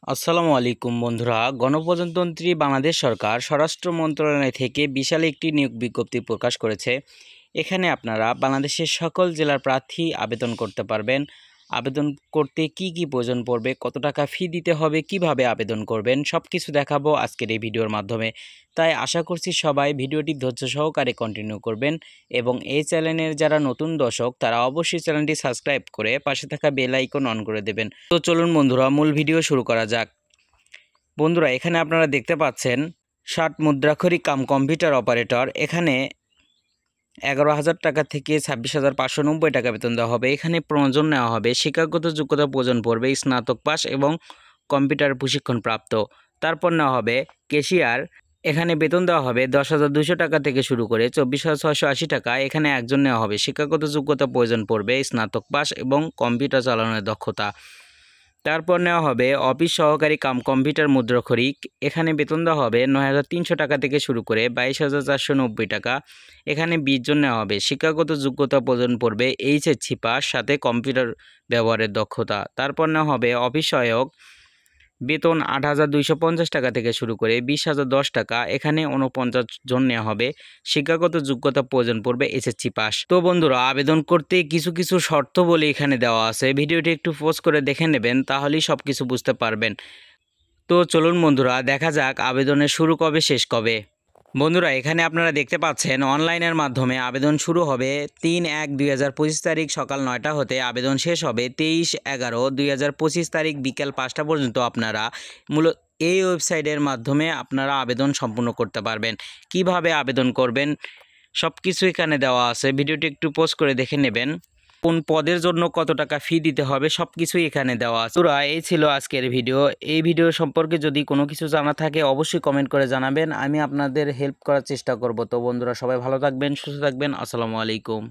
আসসালামু আলাইকুম বন্ধুরা। গণপ্রজাতন্ত্রী বাংলাদেশ সরকার স্বরাষ্ট্র মন্ত্রণালয় থেকে বিশাল একটি নিয়োগ বিজ্ঞপ্তি প্রকাশ করেছে। এখানে আপনারা বাংলাদেশের সকল জেলার প্রার্থী আবেদন করতে পারবেন। আবেদন করতে কি কি প্রয়োজন পড়বে, কত টাকা ফি দিতে হবে, কিভাবে আবেদন করবেন, সব কিছু দেখাবো আজকের এই ভিডিওর মাধ্যমে। তাই আশা করছি সবাই ভিডিওটি ধৈর্য সহকারে কন্টিনিউ করবেন এবং এই চ্যানেলের যারা নতুন দর্শক তারা অবশ্যই চ্যানেলটি সাবস্ক্রাইব করে পাশে থাকা বেল আইকন অন করে দেবেন। তো চলুন বন্ধুরা, মূল ভিডিও শুরু করা যাক। বন্ধুরা, এখানে আপনারা দেখতে পাচ্ছেন 60 মুদ্রাক্ষরী কাম কম্পিউটার অপারেটর। এখানে 11,000 টাকা থেকে 26,590 টাকা বেতন দেওয়া হবে। এখানে প্রয়োজন নেওয়া হবে শিক্ষাগত যোগ্যতা প্রয়োজন পড়বে স্নাতক পাস এবং কম্পিউটার প্রশিক্ষণ প্রাপ্ত। তারপর নেওয়া হবে ক্যাশিয়ার। এখানে বেতন দেওয়া হবে 10,200 টাকা থেকে শুরু করে 24,680 টাকা। এখানে একজন নেওয়া হবে শিক্ষাগত যোগ্যতা প্রয়োজন পড়বে স্নাতক পাস এবং কম্পিউটার চালানোর দক্ষতা। তারপর নেওয়া হবে অফিস সহকারী কাম কম্পিউটার মুদ্রাক্ষরিক। এখানে বেতন দেওয়া হবে 9,300 টাকা থেকে শুরু করে 22,490 টাকা। এখানে 20 জন নেওয়া হবে শিক্ষাগত যোগ্যতা প্রয়োজন পড়বে এইচএসসি পাস সাথে কম্পিউটার ব্যবহারের দক্ষতা। তারপর নেওয়া হবে অফিস সহায়ক, বেতন 8,250 টাকা থেকে শুরু করে 20,010 টাকা। এখানে 49 জন নেওয়া হবে শিক্ষাগত যোগ্যতা প্রয়োজন পড়বে এসএসসি পাস। তো বন্ধুরা, আবেদন করতে কিছু কিছু শর্ত বলে এখানে দেওয়া আছে, ভিডিওটি একটু পজ করে দেখে নেবেন, তাহলেই সব কিছু বুঝতে পারবেন। তো চলুন বন্ধুরা, দেখা যাক আবেদনের শুরু কবে শেষ কবে। বন্ধুরা, এখানে আপনারা দেখতে পাচ্ছেন অনলাইনের মাধ্যমে আবেদন শুরু হবে 3/1/2025 তারিখ সকাল 9টা হতে। আবেদন শেষ হবে 23/11/2025 তারিখ বিকেল 5টা পর্যন্ত। আপনারা মূলত এই ওয়েবসাইটের মাধ্যমে আপনারা আবেদন সম্পূর্ণ করতে পারবেন। কিভাবে আবেদন করবেন সব কিছু এখানে দেওয়া আছে, ভিডিওটি একটু পজ করে দেখে নেবেন। কোন পদের জন্য কত টাকা ফি দিতে হবে সব কিছুই এখানে দেওয়া আছে। তোরা, এই ছিল আজকের ভিডিও। এই ভিডিও সম্পর্কে যদি কোনো কিছু জানা থাকে অবশ্যই কমেন্ট করে জানাবেন, আমি আপনাদের হেল্প করার চেষ্টা করব। তো বন্ধুরা, সবাই ভালো থাকবেন, সুস্থ থাকবেন। আসসালামু আলাইকুম।